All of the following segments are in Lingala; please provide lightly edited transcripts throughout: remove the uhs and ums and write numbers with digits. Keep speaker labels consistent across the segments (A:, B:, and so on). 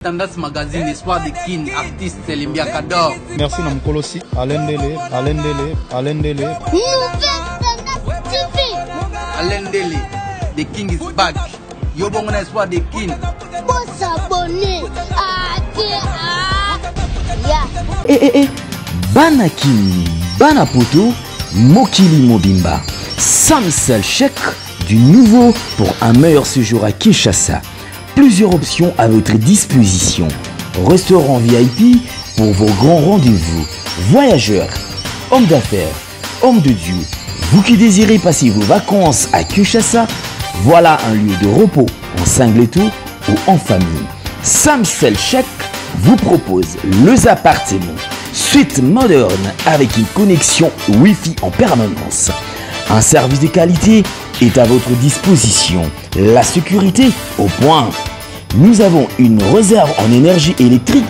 A: Tendance Magazine, Espoir de Kin, artiste Limbia Kador.
B: Merci Namkolosi, Alain Dele.
A: Alain Dele, the King is back. Yo bon Espoir de Kin.
C: Faut s'abonner.
D: Banakini, Banapoto, Mokili Mobimba. Samsel Chèque, du nouveau pour un meilleur séjour à Kinshasa. Plusieurs options à votre disposition. Restaurant VIP pour vos grands rendez-vous. Voyageurs, hommes d'affaires, hommes de Dieu. Vous qui désirez passer vos vacances à Kinshasa, voilà un lieu de repos en singleton ou en famille. Samsel Chèque vous propose les appartements suite moderne avec une connexion Wi-Fi en permanence. Un service de qualité est à votre disposition. La sécurité au point. Nous avons une réserve en énergie électrique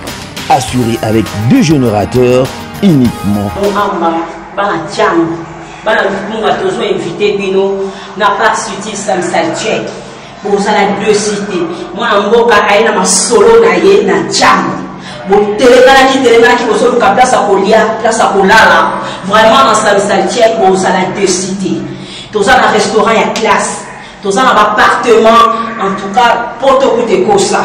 D: assurée avec 2 générateurs uniquement.
E: Pour ça la 2 cités. Moi en mboka aina masolo na ye na chama. Bon téléphone qui vous sort place à Kolia, place à Kolala. Vraiment dans sa saltière pour ça la 2 cités. Tous ça un restaurant à classe. Tous ça un appartement en tout cas pour te coûter comme ça.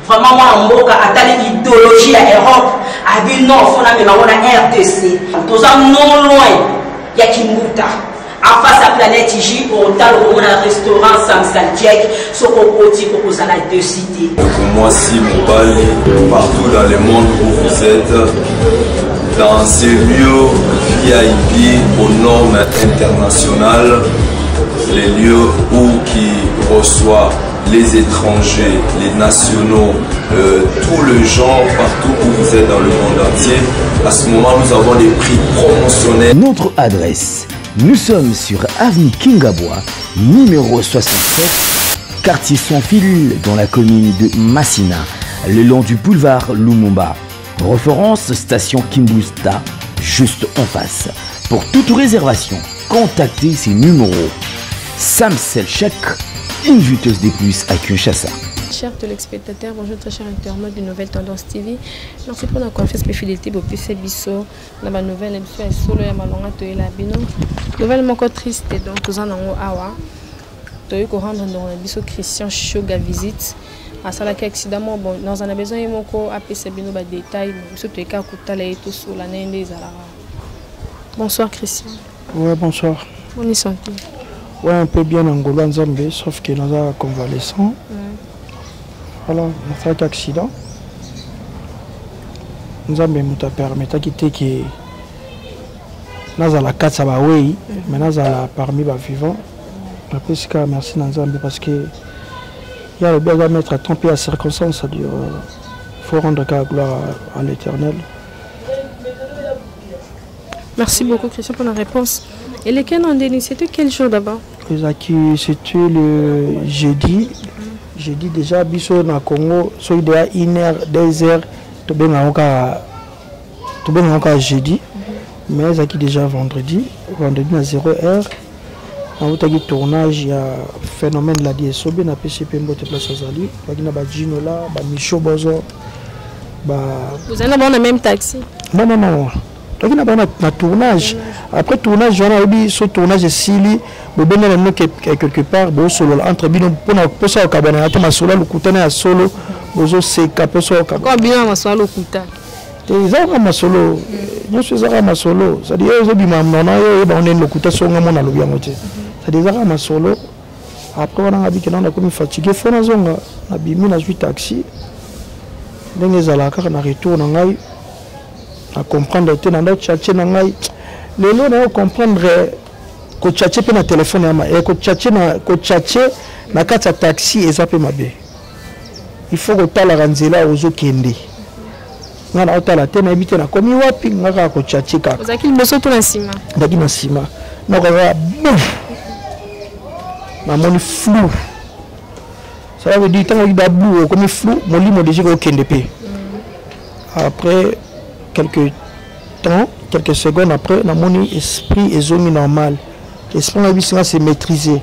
E: Vraiment moi en mboka atali idéologie à Europe. A vu non faut na mais on a RDC. Tous ça non loin ya Kimbuta. En face à Planète J, pour un restaurant Samsal Jack, ce qu'on pour ça la 2 cités.
F: Moi, si mon balai, partout dans le monde où vous êtes, dans ces lieux VIP aux normes internationales, les lieux où qui reçoivent les étrangers, les nationaux, tout le genre, partout où vous êtes dans le monde entier, à ce moment, nous avons des prix promotionnels.
D: Notre adresse. Nous sommes sur avenue Kingabois, numéro 67, quartier sans fil dans la commune de Massina, le long du boulevard Lumumba. Référence station Kimbusta, juste en face. Pour toute réservation, contactez ces numéros. Samsel Chèque, une juteuse de plus à Kinshasa.
G: Chers téléspectateurs, bonjour très chers internautes de Nouvelle Tendance TV. Merci pour la confiance et fidélité pour plus biso dans ma nouvelle émission solo ya malonga to la bino. Nouvelle moko triste donc tous en awa. To yo ko rendre dans biso Christian Shoga visite. À ça la accident bon dans un besoin moko apesa bino ba détail biso to ka kutala et tout sur la nende zala. Bonsoir Christian.
H: Ouais, bonsoir.
G: Bonne santé.
H: Ouais, un peu bien en Angola Nzambe sauf que nous avons convalescent. Voilà, on a fait un accident. Nous avons permis de quitter que nous avons la 4 mais nous avons parmi les vivants. Après, merci Nzambe parce que il y a le bien de mettre à temps et à circonstance, il faut rendre gloire à l'Éternel.
G: Merci beaucoup Christian pour la réponse. Et les cas c'était quel jour d'abord?
H: C'était le jeudi. J'ai dit déjà, biso na Congo, soit il y a 1h, 2h, tout bien encore jeudi, mais ça qui déjà vendredi à 0h. En fait, il y a tournage, il y a phénomène la DSO, bien à PCP, Mbote Place Azali, il y a Gino là, Micho Bozo.
G: Vous allez avoir le même taxi?
H: Non. Donc, il y a un tournage. Après tournage, on a eu ce tournage de Sili. Quelque part, entre bino pour ça au cabane, à solo, le coutane à solo, bozo c'est capé sur le cabane.
G: Combien on soit le coutane?
H: Ils ont ma solo. Nous sommes ma solo. Ça dit, ils ont dit, maman, on est le coutane sur mon à l'objet moitié. Ça dit, ma solo. Après, on a habité dans la commune fatiguée. Faut na zonga, na bimi na suite taxi. Donc les alaka na retour na ngai. À comprendre que na tchatché na ngai. Les lots na comprendre. Ko tchatché pe na téléphone ya ma et ko tchatché na kata taxi ezape mabe. Il faut que tala ranzela ozo kende. Ngana otala te na ebite na komi wapi ngaka ko tchatché ka.
G: Ozaki moso to na sima.
H: Ndaki na sima. Na ko ba na moni flou. Ça veut dire tant que blou comme flou, molimo déjà ko kende pe. Après quelques secondes après, na moni esprit ezomi normal. L'esprit s'est maîtrisé.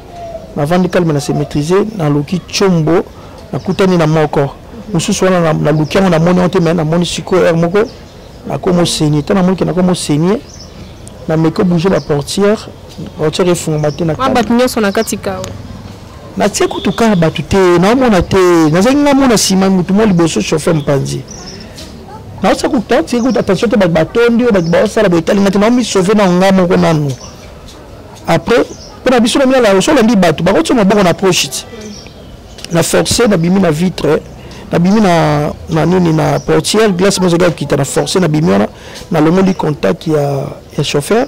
H: Avant de calmer, c'est maîtrisé. Dans le qui chombo, na kutani na moko. mosusu wana na luki yango namoni yango te me namoni sikoyo heure moko nakomi osenye te namoni ke nakomi osenye nameki obouge baportière efungama te
G: bato nyonso na kati kawa
H: natie kutu kaka bato te naomona te nazangi ngamona nsima mutu mo liboso chauffeur mpanzi naosa kutie kutu attention te bato batondi oyo bato baosala boetalinga te naomi sauve na nga moko nanu après mpo na biso namilala osolandi bato bakoti maboko na proche ti na forcé nabimi na vitre nabimi na nini na portière glace mozoga okita na forcé nabimi wana nalongoli contact ya chauffeur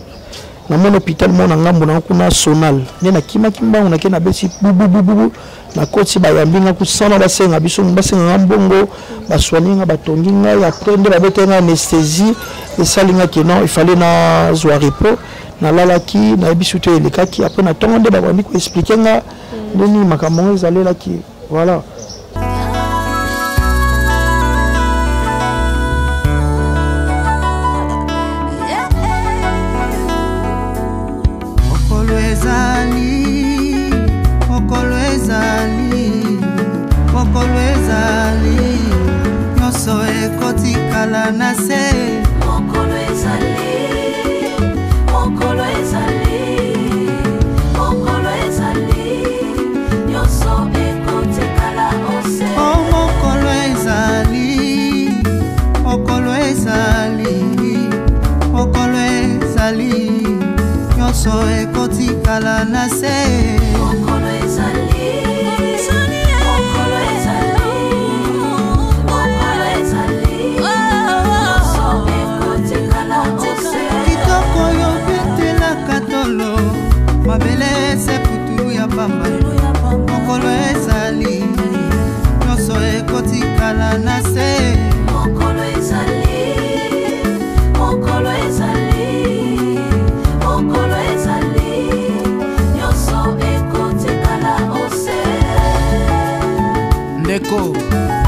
H: namoni hôpital mona ngambo na kuna sonal nde nakimaki mbango nake nabesi bubububu nakoti bayambi nga kusana basenga biso basenga nga mbongo baswani nga batongi ngai après nde babete nga anesthésie esali nga ke non ifallait nazwa repos nalalaki nayebi so te elekaki après na ntongo nde babandi koexplike nga ndeni makambo ngo ezalelaki voilà.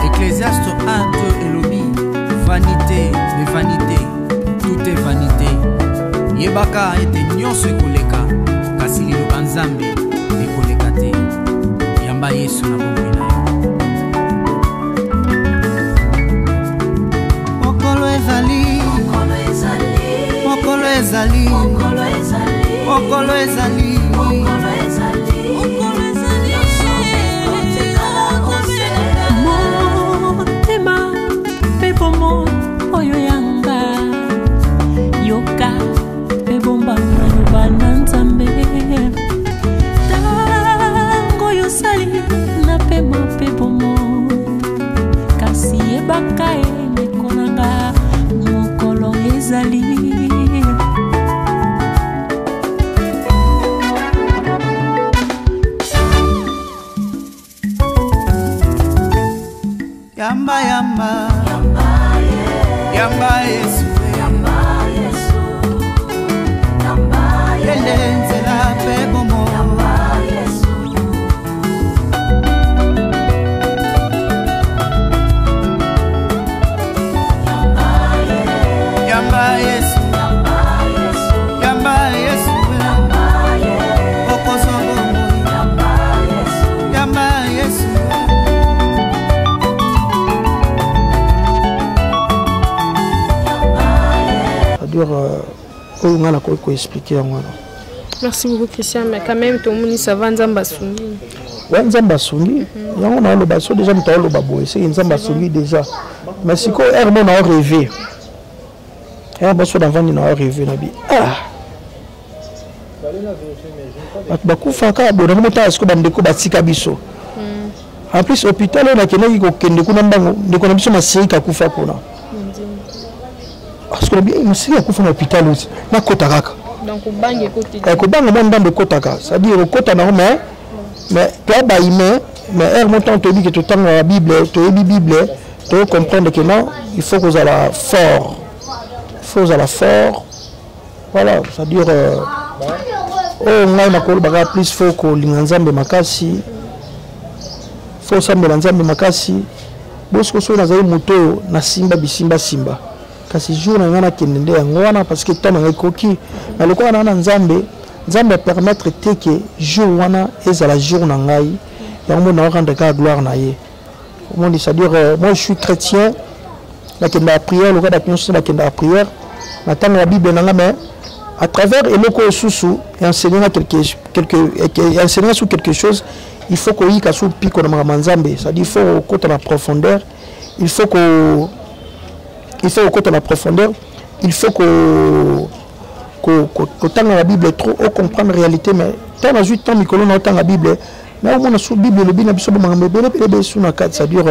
I: Ecclésiaste 1, 2 Elobi, vanité, mais vanité, tout est vanité. Yebaka ete nyonso ekoleka, kasi liloba Nzambe ekoleka te. Yamba Yesu na bomoi na yo. Mokolo ezali, mokolo ezali, mokolo ezali, mokolo ezali, mokolo ezali, mokolo ezali.
J: Oyo yanga yoka bebomba maloba na Nzambe tango yosali na pema pebomo kasi yebaka enekonanga mokolo ezali
I: yamba yamba Yamba Yesu, Yamba Yesu, Yamba Yesu, Yende la pebomo, Yamba Yesu, Yamba Yesu, Yamba Yesu, Yamba Yesu, Okosobo, Yamba Yesu, Yamba Yesu.
G: Merci beaucoup Christian, mais quand même tout le monde ça va Nzamba Sungi.
H: Ouais, Nzamba Sungi. On a le basso déjà mais le babo, c'est Nzamba Sungi déjà. Mais si quoi Hermon a rêvé. Un basso d'avant il a rêvé nabi. Ah. Bakufa ka bo na mota est-ce que bandeko batika biso. En plus hôpital on a kenaki ko kende kuna mbango ndeko na biso masiri ka kufa kuna. Parce que bien masiri ka kufa na hôpital aussi. Na kota kaka.
G: Donc bangi côté.
H: Ko bangi mo ndambe kota kaka. C'est-à-dire kota na mais toi ba humain mais er montant te dit que tout temps la Bible, tu lis Bible, tu comprendre que non, il faut que ça la fort. Il faut que ça la fort. Voilà, c'est-à-dire oh ngai na ko baga plus faut ko linganzambe makasi. Faut sambela nzambe makasi. Bosko so na zai moto na simba bisimba simba. Kasi jour na ngana kendende yango wana parce que tant ngai koki na lokwa na nzambe nzambe permettre te que jour wana ezala jour na ngai yango na rendre ka gloire na ye c'est-à-dire moi je suis chrétien, la prière, le cas de la prière, j'attends la Bible, mais à travers Eloko Sousou et enseigner sur quelque chose, il faut qu'on y ait un pic de Manzambe, c'est-à-dire il faut qu'on côté la profondeur, il faut qu'on côté la profondeur, il faut qu'on tente la Bible trop, on comprend la réalité, mais tant à 8 ans, on entend la Bible, mais on a sous la Bible, c'est-à-dire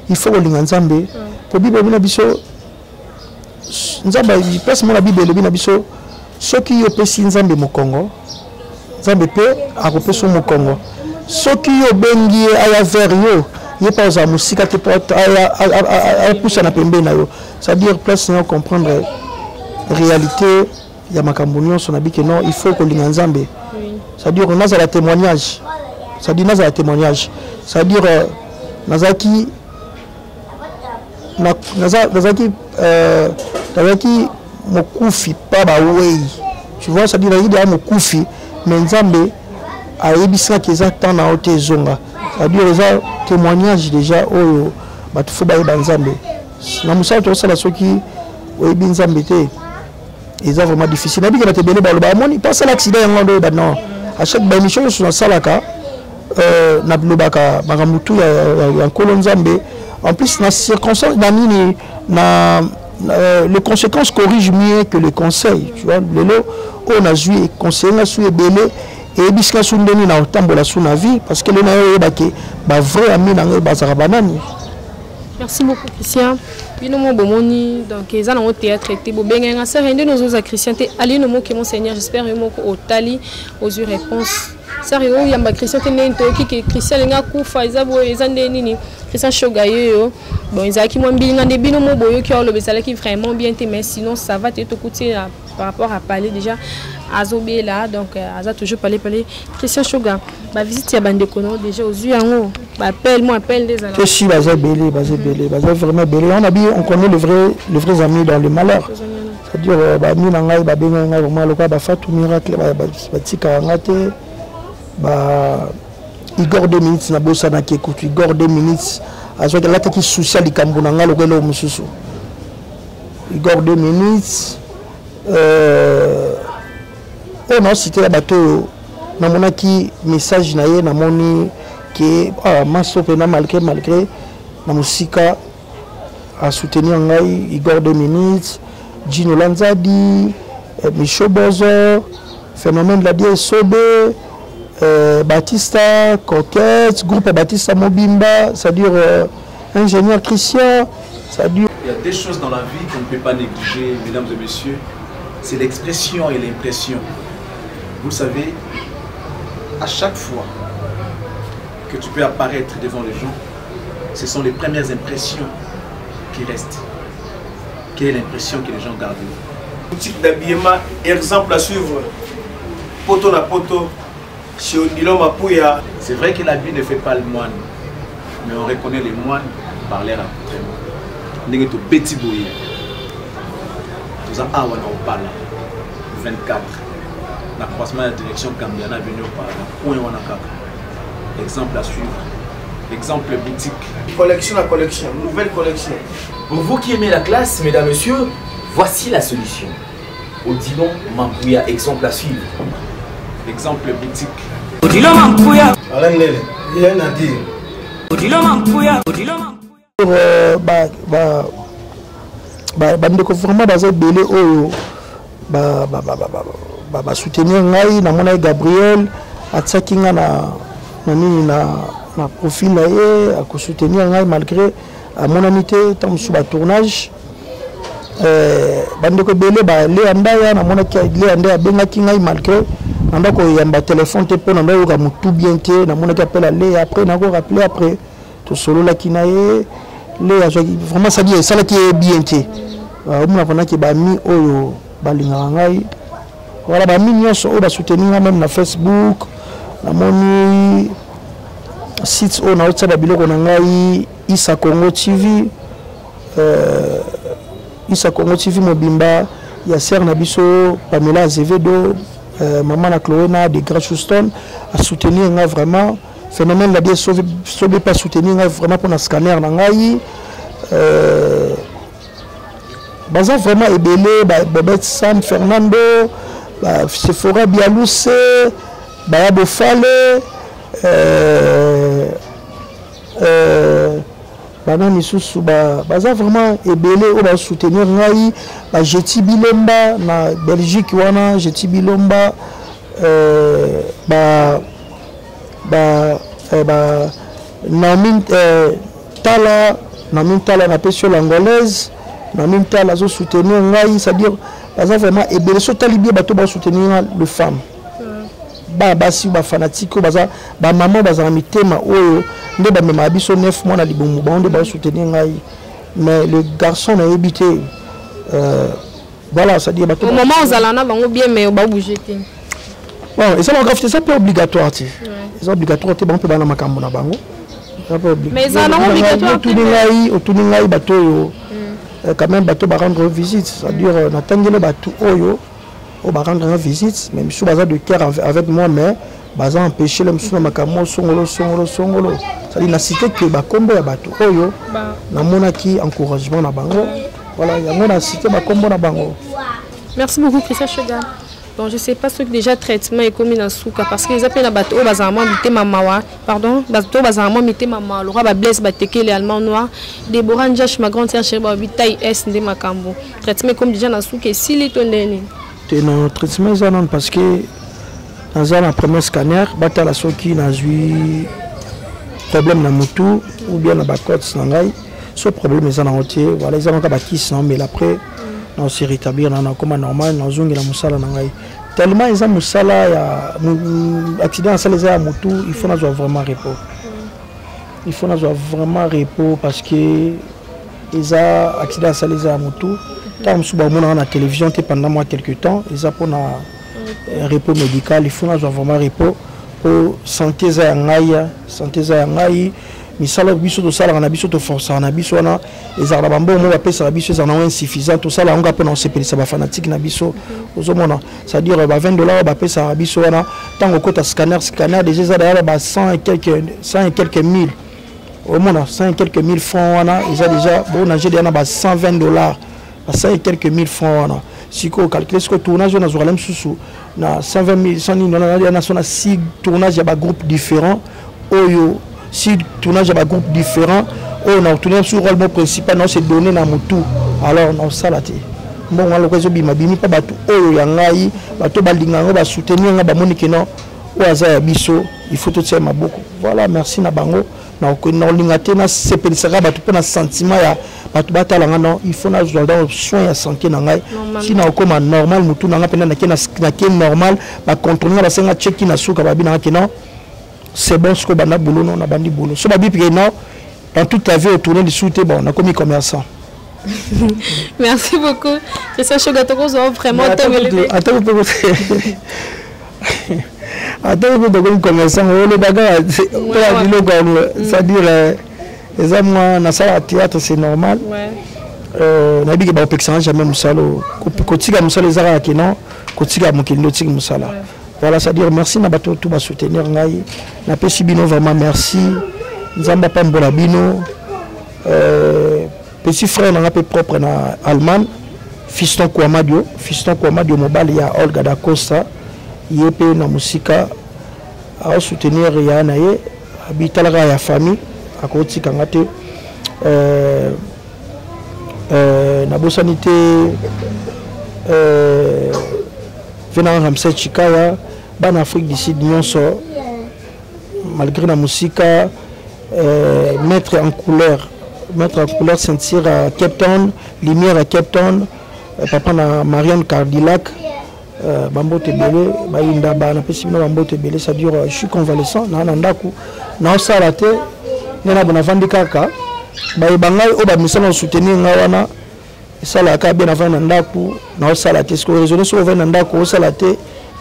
H: il faut qu'on ait Nzambe, pour la Bible, Nzambe, il passe la Bible, ceux qui ont fait Nzambe au Congo, Nzambe peut accomplir son Congo. Ceux qui ont bengi aya vers yo, il pas aux musique te porte à pousser na pembe na yo. C'est-à-dire place on comprendre la réalité ya makambunyo son habit que non, il faut que l'Nzambe. C'est-à-dire on a la témoignage. C'est-à-dire on a la témoignage. C'est-à-dire nazaki mokufi pas ba wei. Tu vois, c'est-à-dire il y a mokufi mais Nzambe a ébissé qu'ils attendent à haute zonga. C'est-à-dire les témoignages déjà au faut bailler Nzambe. Na musa to sala soki o ebi Nzambe te. Ils ont vraiment difficile. Nabi kana te bele ba lo ba moni pas l'accident ngondo ba non. À chaque émission sur salaka na blobaka bakamutu ya nkolo Nzambe. En plus na circonstance na nini na les conséquences corrigent mieux que les conseils. Tu vois, lelo on a joué conseil na sou ebele et bisika sundeni na otambola sous na vie parce que le na yebake ba vrai ami na ngai bazaka banani.
G: Merci beaucoup Christian. Bino mo bomoni donc eza na théâtre te bo benga ça rende nos autres Christian te ali no mo que mon Seigneur j'espère mo ko otali aux réponses. Sérieux yamba Christian te nento ki Christian nga kufa ezabo ezande nini Christian Shogayo bon ezaki mo mbinga de bino mo boyo ki olo bezala ki vraiment bien te mais sinon ça va te coûter par rapport à parler déjà Azobé là donc Aza toujours parler Christian Shoga ba visite ya bande kono déjà aux yeux en haut ba appelle des amis.
H: Si baza belé vraiment belé on connaît les vrais amis dans le malheur. C'est-à-dire ba mi na ngai ba benga ngai vraiment loka ba fatu miracle ba tika ngate ba Igor 2 minutes na bossa na kekutu Igor 2 minutes azo que la qui social likambo na ngai lokelo mususu Igor 2 minutes on a cité la bateau na monaki message na ye na moni que maso pena malgré na musika a soutenir ngai Igor 2 minutes Gino Lanzadi Micho Bozo phénomène de la DSOB Batista Coquette groupe Batista Mobimba, c'est-à-dire ingénieur Christian, c'est-à-dire
K: il y a des choses dans la vie qu'on ne peut pas négliger, mesdames et messieurs, c'est l'expression et l'impression. Vous savez, à chaque fois que tu peux apparaître devant les gens, ce sont les premières impressions qui restent. Quelle est l'impression que les gens gardent?
L: Boutique d'habillement, exemple à suivre, poteau na poteau, chez Odilo Mapouya.
K: C'est vrai que l'habit ne fait pas le moine, mais on reconnaît les moines par leur accoutrement. Nous sommes petit bouillé. Nous sommes à 24. La croisement de la direction Cambiana venu par là. Exemple à suivre. Exemple boutique.
L: Collection à collection, nouvelle collection.
D: Pour vous qui aimez la classe, mesdames, messieurs, voici la solution. Odilon Mampouya, exemple à suivre.
K: Exemple boutique.
D: Odilon Mampouya.
L: Alain Lele, rien à dire.
D: Odilon Mampouya.
H: bandeko vraiment baza ebele oyo soutenir ngai namona Gabriel atiaki nga na profil na ye akosoutenir ngai malgré amonani te ntango mosusu batournage bandeko ebele balea ndaya namonaki lea nde abengaki ngai malgré nanda koyamba telefone te mpo nanda yoka motu bien te namonaki apela lea après nako rappelé après tosololaki na ye lea vraiment sadi esalaki ye bien te omona mpondaki bami oyo balingaka ngai voilà bami nyonso oyo basoutenir nga même na Facebook namoni site oyo naotia babiloko na ngai Isa Congo TV Isa Congo TV mobimba ya ser na biso Pamela Azevedo maman na Chloé na de Grand Houston a soutenir nga vraiment phénomène la bien sauver pas soutenir vraiment pour un scanner nangai baza vraiment ebelé Bobette Sam Fernando Sephora Bialousse Baya Bofale banani susu baza vraiment ebelé ou ba soutenir ngai ba Jeti Bilomba na Belgique wana Jeti Bilomba Namin Tala na pêche l'angolaise Namin Tala zo soutenir ngai c'est-à-dire baza vraiment ebelé so talibé bato ba soutenir le femme basi ba fanatique baza ba maman baza na mitema oyo nde ba mema biso 9 mois na libomu ba onde ba soutenir ngai mais le garçon n'a évité voilà ça dit bato
G: au moment où alana bango bien mais ba bouger té
H: bon et ça c'est pas obligatoire tu c'est obligatoire tu ba on peut ba na makambo na bango
G: mais ça non obligatoire
H: tout ngai bato yo quand même bato ba rendre visite c'est-à-dire na tangele bato oyo au ba rendre visite même si baza de cœur avec moi mais baza empêcher le monsieur makamo songolo c'est-à-dire na cité que ba kombo ya bato oyo na monaki encouragement na bango voilà ya mona cité ba kombo na bango.
G: Merci beaucoup Christian Shoga. Bon je sais pas ce que déjà traitement est commis dans souka parce que les appels na bato o bazama mité mamawa pardon bato bazama mité mama le roi ba blesse ba teke les allemands noirs Deborah Njash ma grande sœur chérie ba taille S ndé makambo traitement comme déjà na souka si li tondeni
H: non traitement non parce que dans un premier scanner batala soki na zui problème na mutu ou bien na bakote nangai ce problème est en entier voilà ils ont ka bakis non mais après on se rétablir na comme normal na zongi na musala nangai tellement ils ont musala ya accident ça les a mutu il faut na vraiment repos parce que ils a accident ça les a mutu tant on a la télévision pendant moi quelques temps ils a pour un repos médical il faut vraiment repos pour santé za ngai misala biso to sala na biso to force na biso na ezala bambo mo bapesa biso ezala insuffisant to sala on peut non sepelisa ba fanatique na biso ozomona c'est à dire ba $20 bapesa biso na tango kota scanner déjà za ba 100 et quelques mille au moins 100 et quelques mille francs wana ils a déjà bon na j'ai na ba $120 à 100 et quelques mille francs wana siko calculer ce que tournage na zolem susu na 120 000 100 000 na sona 6 tournages ya ba groupe différents oyo 6 tournages ya ba groupe différents oyo na tourner sur rôle principal na c'est donné na mutu alors na salate bon ngalo ko bima bimi pa batu oyo ya ngai bato balinga ngo ba soutenir nga ba monike no oaza ya biso il faut tout ça maboko voilà merci na bango na ko na lingate na sepelisaka bato pe na sentiment ya bato batalanga non il faut na dans soin ya santé na ngai sinon comme normal mutu na nga pena na ke normal ba contrôler ba senga check na suka ba bina ke non c'est bon ce que bana boulot non na bandi boulot so ba bi pe non dans toute ta vie autourner du souté bon on a commis commerçant.
G: Merci beaucoup. C'est ça Shogatoko vraiment
H: attends vous commerçant le bagarre c'est-à-dire les hommes na sala théâtre c'est normal na bigi ba opexan jamais musalo kotika musalo ezara ke non kotika mokili notik musala voilà c'est-à-dire merci na bato tout ba soutenir ngai na pesi bino vraiment merci nzamba pambola bino petit frère n'a pas propre na Allemagne fiston Kwamadio mobile ya Olga da Costa yepe na musika a soutenir ya naye habitala ya famille akoti kangate na bosanité venant Ramsey Chikaya ban Afrique du Sud nyonso malgré la musika mettre en couleur sentir à Cape Town, lumière à Cape Town, papa na Marianne Cardillac, Bambo Tebele, Baïnda Bana Pessimino Bambo Tebele, ça dure, je suis convalescent, Nandaku, na salate, Nana Bonavandi Kaka, Baïbangai, Oba Missano soutenir Nawana, Salaka bien avant Nandaku, na salate, ce que raisonner sur Nandaku, au salate,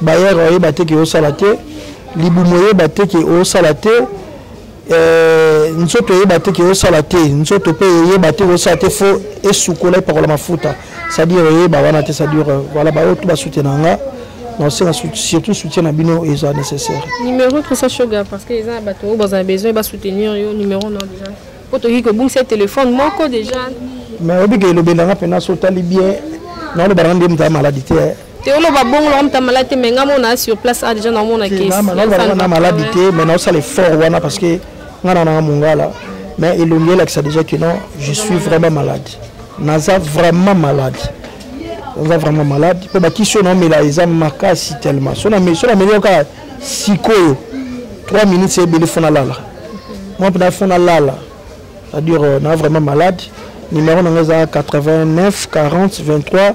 H: Bayer, Bate qui au salate, Liboumoye Bate qui au salate, nzoto yebate ke osalate nzoto pe yebate osalate fo esukola par la mafuta c'est-à-dire yeba wana te c'est-à-dire voilà ba otu ba soutenanga non c'est surtout soutien à bino et ça nécessaire.
G: Numéro Christian Shoga parce que les gens bateau besoin de soutenir yo numéro non déjà. Pour te dire que bon c'est téléphone moi quoi déjà.
H: Mais obi que le benanga pena sotali bien non le barande mta maladité.
G: Théolo va bon l'homme ta maladité mais ngamo na sur place a déjà dans mon caisse.
H: Non na maladité mais non ça les fort wana parce que ngana na mungala mais il lui là que ça déjà que non je suis vraiment malade. Naza vraiment malade. On est vraiment malade. Pour qui sont non mais là ils ont marqué si tellement. Sur la meilleure cas sikoyo 3 minutes c'est bien fond là. Moi pour fond là. C'est-à-dire on est vraiment malade. Numéro on est à 89 40 23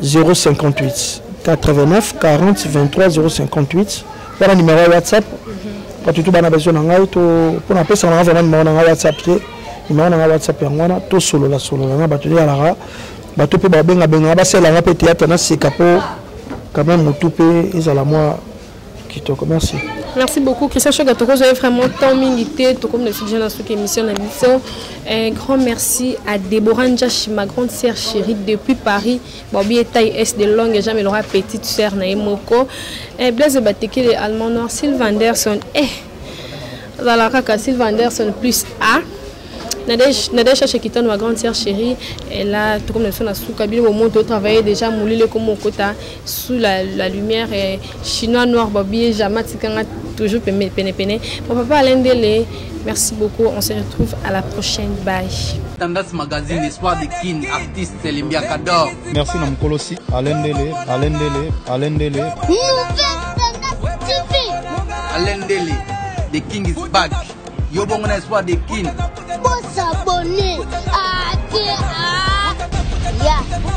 H: 058. 89 40 23 058. Voilà numéro WhatsApp. Quand tu as besoin d'un pour appeler ça on a vraiment numéro WhatsApp. Numéro WhatsApp on a tout solo la batterie à la bato pe babenga benga ba sela ngape théâtre na c'est capo quand même mutupe ezala moi kitoko merci.
G: Merci beaucoup Christian Shoga toko j'ai vraiment tant minité to comme le sujet dans cette émission d'émission. Un grand merci à Déborah Njachi ma grande sœur chérie depuis Paris. Bobi taille est de longue jamais l'aura petite sœur na Moko. Blaise Bateke les Allemands Nord Sylvain Anderson la kaka Sylvain Anderson plus A. Nadège Chekiton, ma grande sœur chérie, elle a tout comme le son à Soukabine au monde travailler déjà moulé comme au quota sous la lumière chinois noir babi Jamat toujours peine. Mon papa Alain Dele, merci beaucoup, on se retrouve à la prochaine, bye.
A: Tendance magazine Espoir de Kin, artiste Limbia Kador.
B: Merci Namkolosi, Alain Dele.
C: Nouvelle Tendance TV.
A: Alain Dele, the king is back. Yo bon Espoir de Kin.
C: Faut s'abonner.